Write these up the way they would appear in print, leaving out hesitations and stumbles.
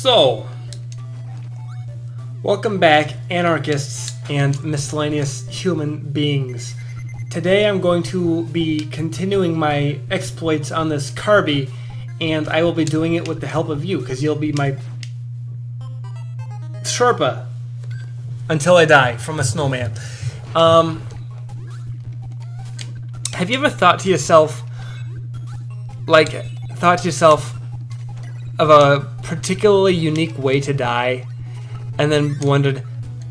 So, welcome back, anarchists and miscellaneous human beings. Today I'm going to be continuing my exploits on this Kirby, and I will be doing it with the help of you, because you'll be my Sherpa until I die from a snowman. Have you ever thought to yourself, of a particularly unique way to die, and then wondered,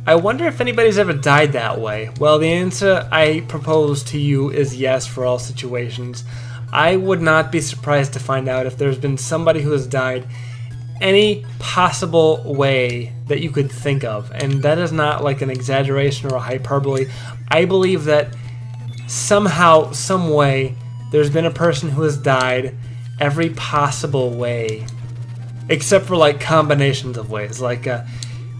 I wonder if anybody's ever died that way? Well, the answer I propose to you is yes for all situations. I would not be surprised to find out if there's been somebody who has died any possible way that you could think of, and that is not like an exaggeration or a hyperbole. I believe that somehow, some way, there's been a person who has died every possible way, except for like combinations of ways, like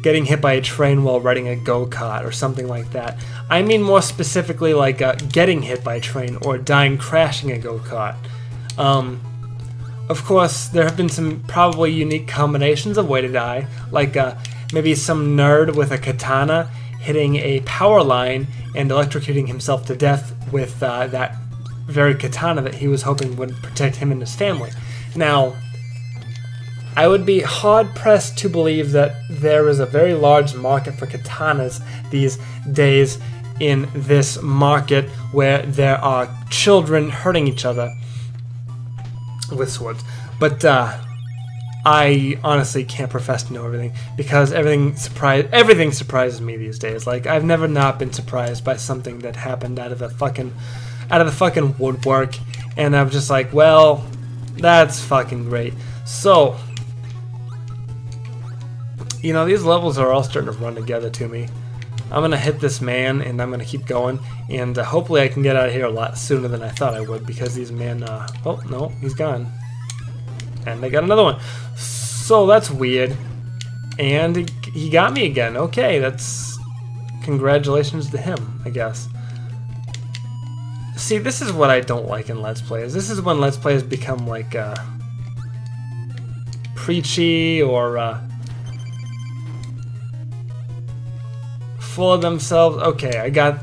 getting hit by a train while riding a go-kart or something like that. I mean more specifically like getting hit by a train or dying crashing a go-kart. Of course, there have been some probably unique combinations of way to die, like maybe some nerd with a katana hitting a power line and electrocuting himself to death with that very katana that he was hoping would protect him and his family. Now, I would be hard-pressed to believe that there is a very large market for katanas these days in this market where there are children hurting each other with swords. But I honestly can't profess to know everything, because everything surprises me these days. Like, I've never not been surprised by something that happened out of the fucking woodwork, and I'm just like, well, that's fucking great. So, you know, these levels are all starting to run together to me. I'm gonna hit this man, and I'm gonna keep going, and hopefully I can get out of here a lot sooner than I thought I would, because these men, oh, no, he's gone. And they got another one. So that's weird. And he got me again. Okay, that's... congratulations to him, I guess. See, this is what I don't like in Let's Plays. This is when Let's Plays become, like, preachy or, full of themselves. Okay, I got...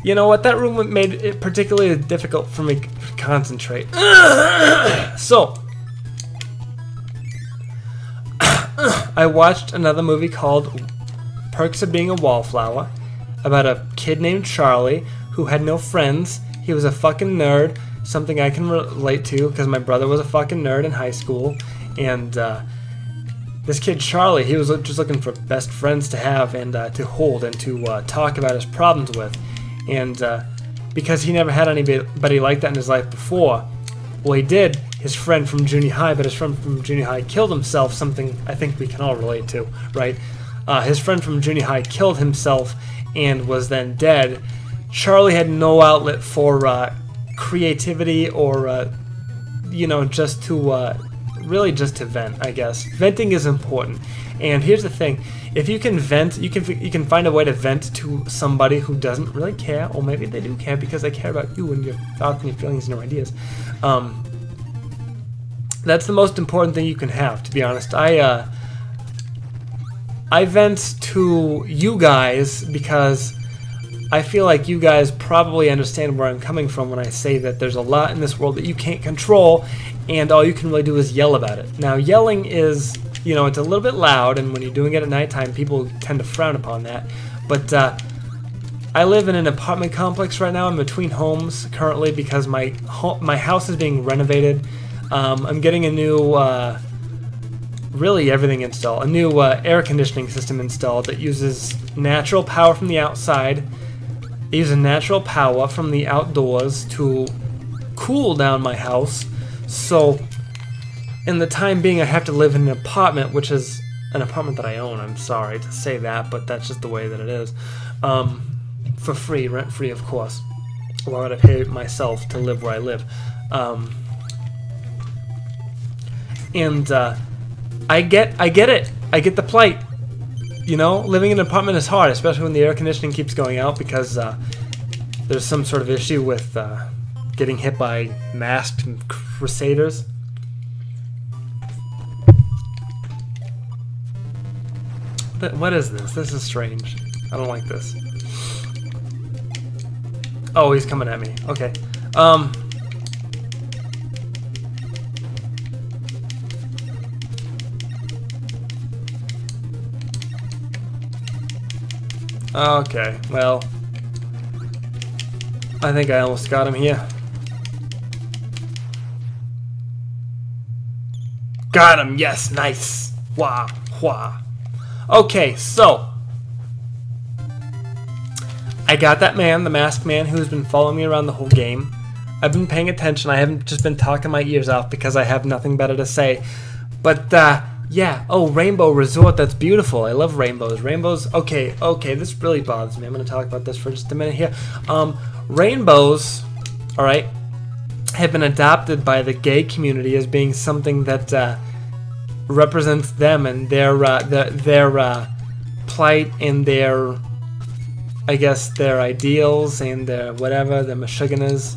You know what? That room made it particularly difficult for me to concentrate. So, I watched another movie called Perks of Being a Wallflower about a kid named Charlie who had no friends. He was a fucking nerd, something I can relate to because my brother was a fucking nerd in high school, and this kid Charlie, he was just looking for best friends to have and to hold and to talk about his problems with. And because he never had anybody like that in his life before, well, he did, his friend from junior high, but his friend from junior high killed himself, something I think we can all relate to, right? His friend from junior high killed himself and was then dead. Charlie had no outlet for creativity or, you know, just to, really just to vent, I guess. Venting is important. And here's the thing, if you can vent, you can find a way to vent to somebody who doesn't really care, or maybe they do care because they care about you and your thoughts and your feelings and your ideas. That's the most important thing you can have, to be honest. I vent to you guys because I feel like you guys probably understand where I'm coming from when I say that there's a lot in this world that you can't control, and all you can really do is yell about it. Now, yelling is, you know, it's a little bit loud, and when you're doing it at nighttime, people tend to frown upon that. But I live in an apartment complex right now. I'm between homes currently because my house is being renovated. I'm getting a new, really everything installed. A new air conditioning system installed that uses natural power from the outside. It uses natural power from the outdoors to cool down my house. So, in the time being, I have to live in an apartment, which is an apartment that I own. I'm sorry to say that, but that's just the way that it is. For free, rent-free, of course. Why would I pay myself to live where I live? And I get it. I get the plight. You know, living in an apartment is hard, especially when the air conditioning keeps going out because there's some sort of issue with getting hit by masked crusaders. What is this? This is strange. I don't like this. Oh, he's coming at me. Okay. Okay, well, I think I almost got him here. Got him, yes, nice. Wah, wah. Okay, so I got that man, the masked man, who's been following me around the whole game. I've been paying attention. I haven't just been talking my ears off because I have nothing better to say. But, yeah. Oh, Rainbow Resort. That's beautiful. I love rainbows. Rainbows. Okay, this really bothers me. I'm going to talk about this for just a minute here. Rainbows, alright, have been adopted by the gay community as being something that represents them and their plight and their, I guess, their ideals and their whatever, their mashuganas.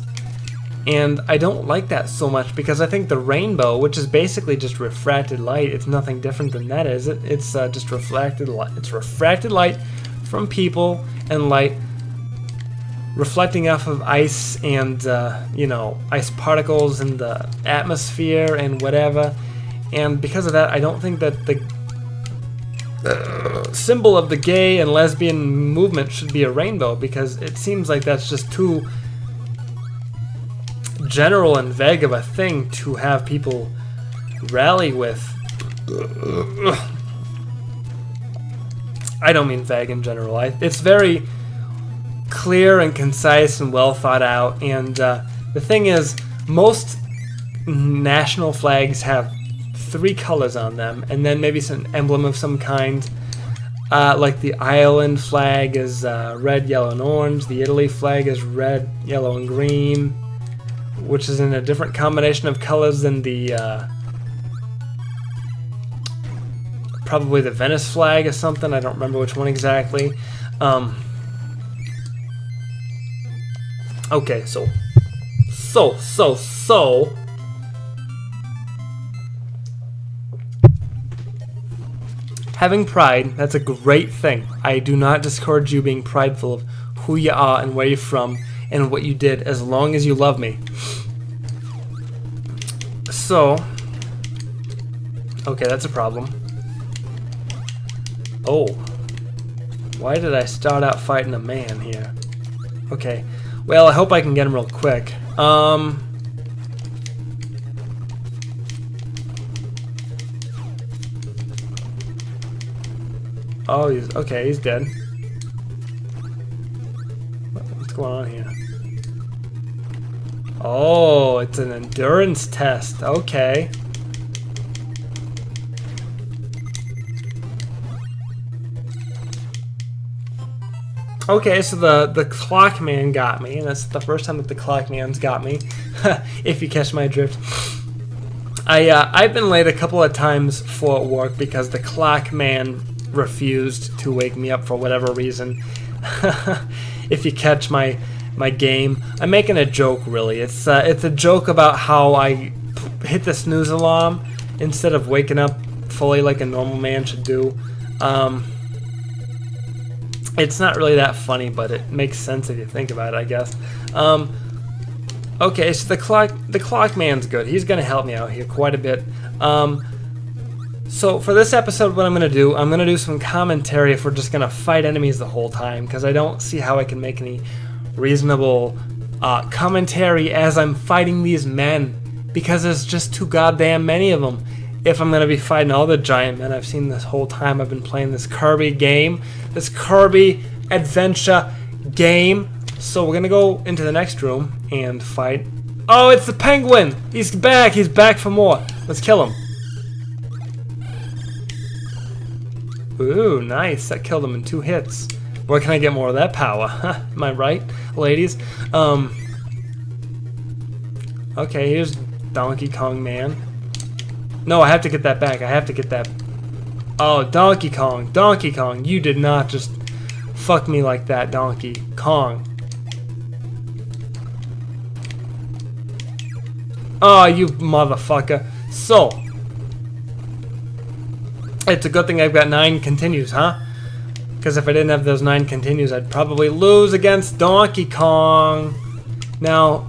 And I don't like that so much because I think the rainbow, which is basically just refracted light, it's nothing different than that, is it? It's just reflected light. It's refracted light from people and light reflecting off of ice and, you know, ice particles in the atmosphere and whatever. And because of that, I don't think that the symbol of the gay and lesbian movement should be a rainbow, because it seems like that's just too general and vague of a thing to have people rally with. I don't mean vague in general. It's very clear and concise and well thought out. And the thing is, most national flags have 3 colors on them, and then maybe some emblem of some kind. Like the Ireland flag is red, yellow, and orange. The Italy flag is red, yellow, and green, which is in a different combination of colors than the probably the Venice flag or something. I don't remember which one exactly. Okay, so having pride, that's a great thing. I do not discourage you being prideful of who you are and where you're from and what you did, as long as you love me. So, okay, that's a problem. Oh, why did I start out fighting a man here? Okay, well, I hope I can get him real quick. Oh, he's dead. What's going on here? Oh, it's an endurance test. Okay. Okay, so the clock man got me, and that's the first time that the clock man's got me, if you catch my drift. I've been late a couple of times for work because the clock man refused to wake me up for whatever reason. If you catch my game, I'm making a joke, really. It's a joke about how I hit the snooze alarm instead of waking up fully like a normal man should do. It's not really that funny, but it makes sense if you think about it, I guess. Okay, so the clock man's good. He's gonna help me out here quite a bit. So for this episode, what I'm gonna do some commentary if we're just gonna fight enemies the whole time, because I don't see how I can make any reasonable commentary as I'm fighting these men, because there's just too goddamn many of them. If I'm gonna be fighting all the giant men I've seen this whole time I've been playing this Kirby game, this Kirby adventure game. So we're gonna go into the next room and fight. Oh, it's the penguin! He's back for more. Let's kill him. Ooh, nice. That killed him in 2 hits. Where can I get more of that power? Am I right, ladies? Okay, here's Donkey Kong Man. No, I have to get that back. I have to get that. Oh, Donkey Kong, you did not just fuck me like that, Donkey Kong. Oh, you motherfucker. So, It's a good thing I've got 9 continues, huh? Because if I didn't have those 9 continues, I'd probably lose against Donkey Kong. Now,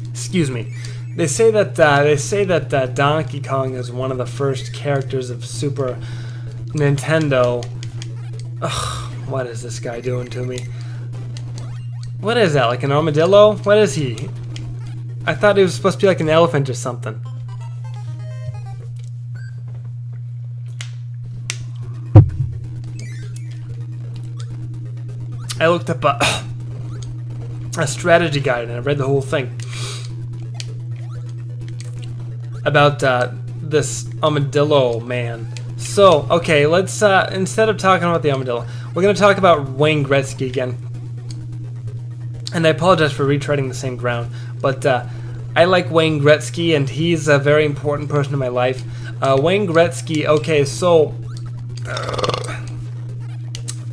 excuse me. They say that Donkey Kong is one of the first characters of Super Nintendo. Ugh, what is this guy doing to me? What is that? Like an armadillo? What is he? I thought he was supposed to be like an elephant or something. I looked up a strategy guide and I read the whole thing about this armadillo man. So, okay, let's instead of talking about the armadillo, we're going to talk about Wayne Gretzky again. And I apologize for retreading the same ground, but I like Wayne Gretzky, and he's a very important person in my life. Wayne Gretzky, okay, so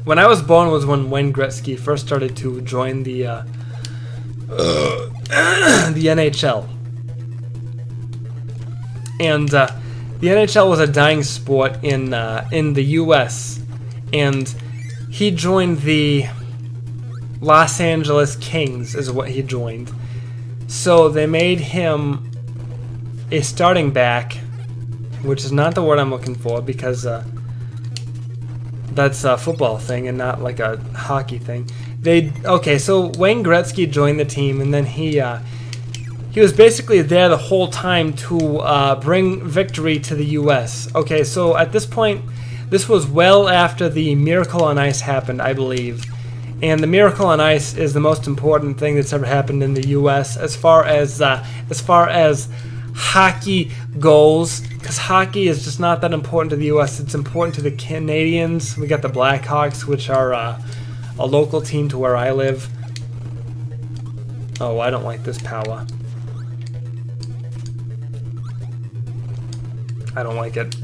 when I was born was when Wayne Gretzky first started to join the NHL. And the NHL was a dying sport in the U.S. and he joined the Los Angeles Kings is what he joined. So they made him a starting back, which is not the word I'm looking for because that's a football thing and not like a hockey thing. Okay, so Wayne Gretzky joined the team, and then he was basically there the whole time to bring victory to the U.S. Okay, so at this point, this was well after the Miracle on Ice happened, I believe. And the Miracle on Ice is the most important thing that's ever happened in the U.S. as far as hockey goes, because hockey is just not that important to the U.S. It's important to the Canadians. We got the Blackhawks, which are a local team to where I live. Oh, I don't like this power. I don't like it.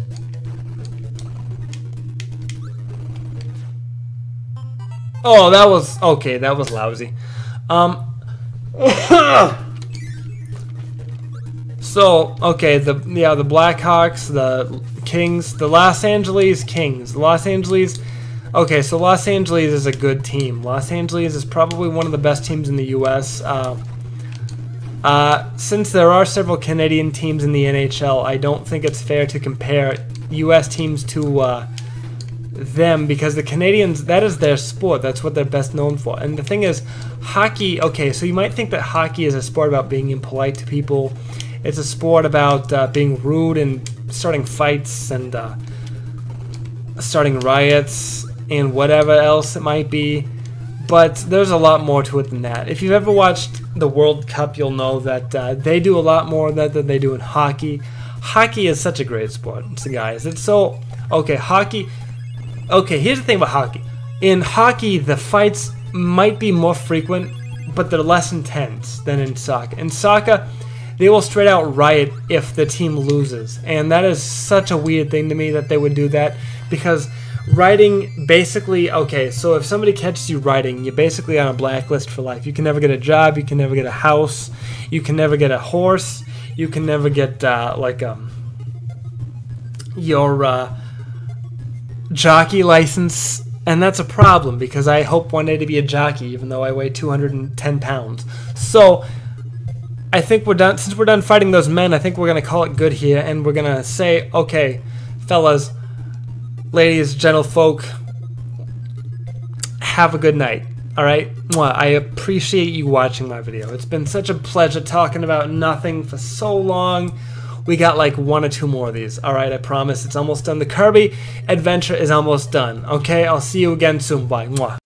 Oh, that was okay. That was lousy. So okay, the Blackhawks, the Kings, the Los Angeles Kings, Los Angeles. Okay, so Los Angeles is a good team. Los Angeles is probably one of the best teams in the U.S. Since there are several Canadian teams in the NHL, I don't think it's fair to compare U.S. teams to them, because the Canadians, that is their sport. That's what they're best known for. And the thing is, hockey, okay, so you might think that hockey is a sport about being impolite to people. It's a sport about being rude and starting fights and starting riots and whatever else it might be. But there's a lot more to it than that. If you've ever watched the World Cup, you'll know that they do a lot more of that than they do in hockey. Hockey is such a great sport, so guys. It's so... Okay, hockey... Okay, here's the thing about hockey. In hockey, the fights might be more frequent, but they're less intense than in soccer. In soccer, they will straight out riot if the team loses. And that is such a weird thing to me that they would do that, because rioting basically, okay, so if somebody catches you rioting, you're basically on a blacklist for life. You can never get a job, you can never get a house, you can never get a horse, you can never get your jockey license, and that's a problem because I hope one day to be a jockey, even though I weigh 210 pounds. So I think we're done. Since we're done fighting those men, I think we're going to call it good here, and we're going to say, okay, fellas, ladies, gentlefolk, have a good night. Alright? I appreciate you watching my video. It's been such a pleasure talking about nothing for so long. We got like 1 or 2 more of these. Alright, I promise it's almost done. The Kirby adventure is almost done. Okay, I'll see you again soon. Bye. Mwah.